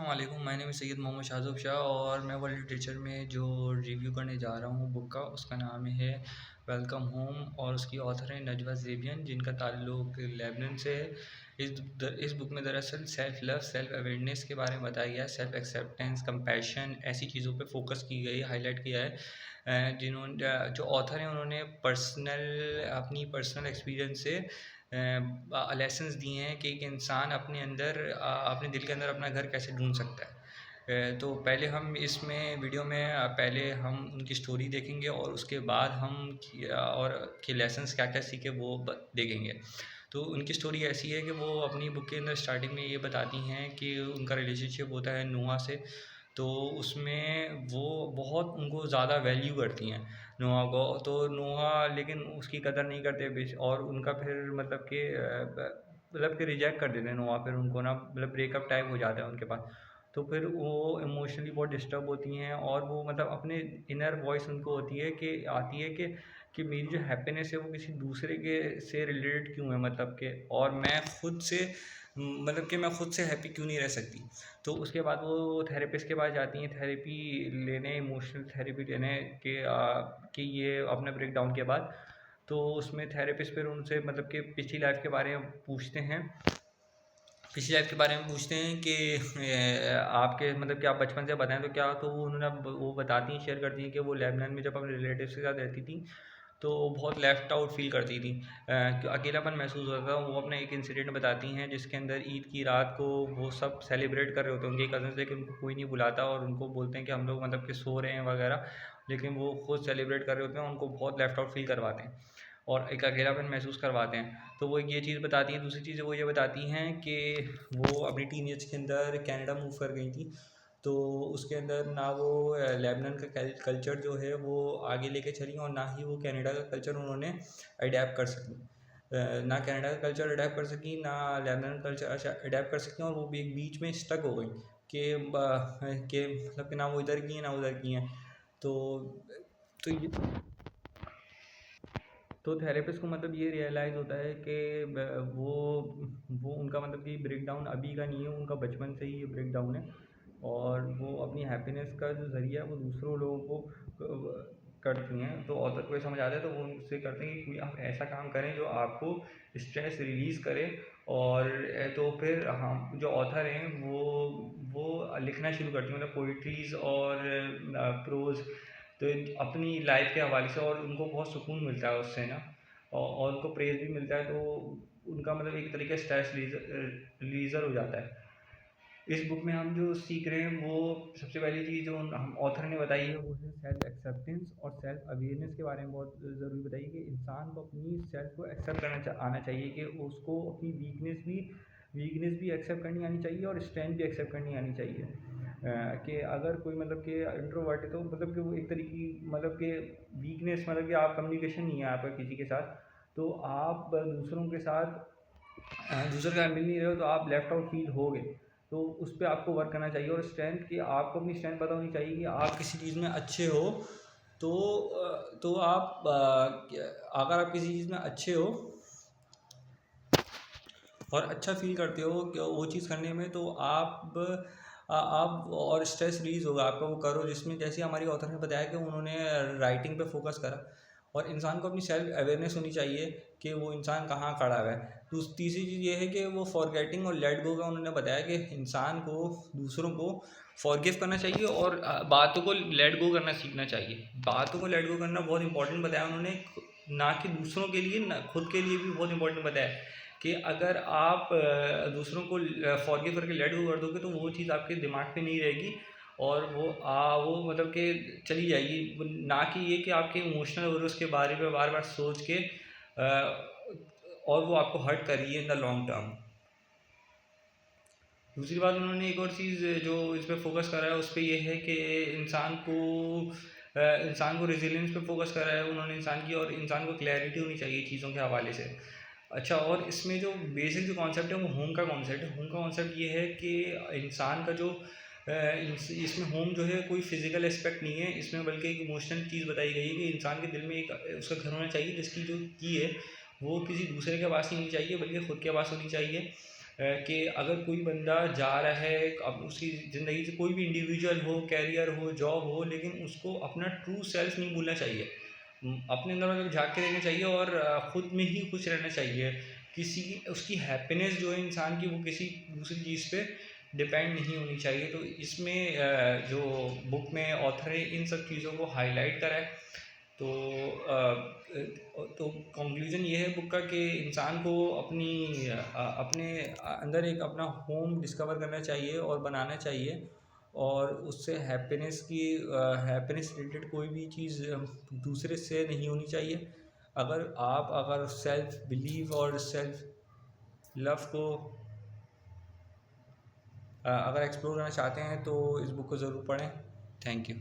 अस्सलामुअलैकुम, my name is Syed Mohammad Shahzub Shah और मैं वर्ल्ड लिटरेचर में जो रिव्यू करने जा रहा हूँ बुक का, उसका नाम है वेलकम होम और उसकी ऑथर है नजवा ज़ेबियन, जिनका ताल्लुक़ लेबनान से है। इस बुक में दरअसल सेल्फ़ लव, सेल्फ़ अवेयरनेस के बारे में बताया गया है, सेल्फ़ एक्सेप्टेंस, कंपैशन, ऐसी चीज़ों पे फोकस की गई, हाईलाइट किया है। जिन्होंने जो ऑथर हैं उन्होंने अपनी पर्सनल एक्सपीरियंस से लेसन्स दिए हैं कि एक इंसान अपने अंदर अपने दिल के अंदर अपना घर कैसे ढूंढ सकता है। तो पहले हम इसमें वीडियो में पहले हम उनकी स्टोरी देखेंगे और उसके बाद हम और के लेसन्स क्या क्या सीखे वो देखेंगे। तो उनकी स्टोरी ऐसी है कि वो अपनी बुक के अंदर स्टार्टिंग में ये बताती हैं कि उनका रिलेशनशिप होता है नोआ से। तो उसमें वो बहुत उनको ज़्यादा वैल्यू करती हैं नोहा को, तो नोहा लेकिन उसकी कदर नहीं करते और उनका फिर मतलब कि रिजेक्ट कर देते हैं नोहा, फिर उनको ना मतलब ब्रेकअप टाइप हो जाता है उनके पास। तो फिर वो इमोशनली बहुत डिस्टर्ब होती हैं और वो मतलब अपने इनर वॉइस उनको होती है कि आती है कि मेरी जो हैप्पीनेस है वो किसी दूसरे के से रिलेटेड क्यों है, मतलब कि और मैं खुद से मतलब कि मैं खुद से हैप्पी क्यों नहीं रह सकती। तो उसके बाद वो थेरेपिस्ट के पास जाती हैं थेरेपी लेने, इमोशनल थेरेपी लेने कि ये अपने ब्रेक डाउन के बाद। तो उसमें थेरेपिस्ट फिर उनसे मतलब कि पिछली लाइफ के बारे में पूछते हैं, कि आपके मतलब कि आप बचपन से बताएं तो क्या, तो वो बताती हैं, शेयर करती हैं कि वो लेबनान में जब अपने रिलेटिव्स के साथ रहती थी तो बहुत लेफ़्ट आउट फ़ील करती थी, अकेलापन महसूस होता था। वो अपना एक इंसिडेंट बताती हैं जिसके अंदर ईद की रात को वो सब सेलिब्रेट कर रहे होते हैं उनके कज़न्स, लेकिन उनको कोई नहीं बुलाता और उनको बोलते हैं कि हम लोग मतलब कि सो रहे हैं वगैरह, लेकिन वो खुद सेलिब्रेट कर रहे होते हैं, उनको बहुत लेफ़्ट आउट फ़ील करवाते हैं और एक अकेलापन महसूस करवाते हैं। तो वो एक ये चीज़ बताती हैं। दूसरी चीज़ वो ये बताती हैं कि वो अपनी टीनेज के अंदर कनाडा मूव कर गई थी, तो उसके अंदर ना वो लेबनान का कल्चर जो है वो आगे लेके चली और ना ही वो कनाडा का कल्चर उन्होंने अडेप्ट कर सकी। ना कनाडा का कल्चर अडेप्ट कर सकी, ना लेबनान कल्चर अडेप्ट कर सकी, और वो भी एक बीच में स्टक हो गई कि मतलब कि ना वो इधर की हैं ना उधर की हैं। तो तो ये तो थेरेपिस्ट को मतलब ये रियलाइज़ होता है कि वो उनका मतलब कि ब्रेक डाउन अभी का नहीं है, उनका बचपन से ही ये ब्रेक डाउन है और वो अपनी हैप्पीनेस का जो ज़रिया है वो दूसरों लोगों को करती हैं। तो ऑथर को ये समझ आता है तो वो उनसे करते हैं कि कोई आप ऐसा काम करें जो आपको स्ट्रेस रिलीज़ करे। और तो फिर हम जो ऑथर हैं वो लिखना शुरू करती हैं, मतलब पोइट्रीज़ और प्रोज़, तो अपनी लाइफ के हवाले से, और उनको बहुत सुकून मिलता है उससे ना, और उनको प्रेज़ भी मिलता है, तो उनका मतलब एक तरीके से स्ट्रेस रिलीज़र हो जाता है। इस बुक में हम जो सीख रहे हैं वो सबसे पहली चीज़ जो हम ऑथर ने बताई है वो है सेल्फ एक्सेप्टेंस और सेल्फ अवेयरनेस के बारे में बहुत ज़रूरी बताई कि इंसान को अपनी सेल्फ को एक्सेप्ट आना चाहिए, कि उसको अपनी वीकनेस भी एक्सेप्ट करनी आनी चाहिए और स्ट्रेंथ भी एक्सेप्ट करनी आनी चाहिए। कि अगर कोई मतलब कि इंट्रोवर्ट है तो मतलब कि वो एक तरीके की मतलब कि वीकनेस, मतलब कि आप कम्युनिकेशन नहीं है आपका किसी के साथ, तो आप दूसरों के साथ दूसरों के साथ मिल नहीं रहे हो तो आप लेफ़्ट आउट फील होगे। तो उस पे आपको वर्क करना चाहिए। और स्ट्रेंथ की आपको अपनी स्ट्रेंथ पता होनी चाहिए कि आप किसी चीज़ में अच्छे हो, तो अगर आप किसी चीज़ में अच्छे हो और अच्छा फ़ील करते हो कि वो चीज़ करने में, तो आप और स्ट्रेस रिलीज़ होगा आपका, वो करो। जिसमें जैसे हमारी ऑथर ने बताया कि उन्होंने राइटिंग पे फोकस करा, और इंसान को अपनी सेल्फ अवेयरनेस होनी चाहिए कि वो इंसान कहाँ खड़ा हुआ है। तीसरी चीज़ ये है कि वो फॉरगेटिंग और लेट गो का उन्होंने बताया कि इंसान को दूसरों को फॉरगिव करना चाहिए और बातों को लेट गो करना सीखना चाहिए। बातों को लेट गो करना बहुत इंपॉर्टेंट बताया उन्होंने, ना कि दूसरों के लिए, ना खुद के लिए भी बहुत इंपॉर्टेंट बताया कि अगर आप दूसरों को फॉरगिव करके लेट गो कर दोगे तो वो चीज़ आपके दिमाग पे नहीं रहेगी और वो मतलब कि चली जाएगी, ना कि ये कि आपके इमोशनल हो रहे उसके बारे में बार बार सोच के और वो आपको हर्ट कर रही है इन द लॉन्ग टर्म। दूसरी बात उन्होंने एक और चीज़ जो इस पर फोकस करा है उस पर यह है कि इंसान को रेजिलियंस पे फोकस करा है उन्होंने इंसान की, और इंसान को क्लैरिटी होनी चाहिए चीज़ों के हवाले से। अच्छा, और इसमें जो बेसिक जो कॉन्सेप्ट है वो होम का कॉन्सेप्ट है। होम का कॉन्सेप्ट ये है कि इंसान का जो इसमें होम जो है कोई फिज़िकल एस्पेक्ट नहीं है इसमें, बल्कि एक इमोशनल चीज़ बताई गई है कि इंसान के दिल में एक उसका घर होना चाहिए जिसकी जो की है वो किसी दूसरे के पास नहीं होनी चाहिए बल्कि ख़ुद के पास होनी चाहिए। कि अगर कोई बंदा जा रहा है, अब उसकी ज़िंदगी से कोई भी इंडिविजुअल हो, कैरियर हो, जॉब हो, लेकिन उसको अपना ट्रू सेल्फ नहीं भूलना चाहिए। अपने अंदर मतलब झाँक के देखना चाहिए और ख़ुद में ही खुश रहना चाहिए। किसी उसकी हैप्पीनेस जो है इंसान की, वो किसी दूसरी चीज़ पे डिपेंड नहीं होनी चाहिए। तो इसमें जो बुक में ऑथर है इन सब चीज़ों को हाईलाइट करा है। तो कंक्लूजन ये है बुक का कि इंसान को अपने अंदर एक अपना होम डिस्कवर करना चाहिए और बनाना चाहिए, और उससे हैप्पीनेस रिलेटेड कोई भी चीज़ दूसरे से नहीं होनी चाहिए। अगर सेल्फ बिलीव और सेल्फ लव को अगर एक्सप्लोर करना चाहते हैं तो इस बुक को ज़रूर पढ़ें। Thank you.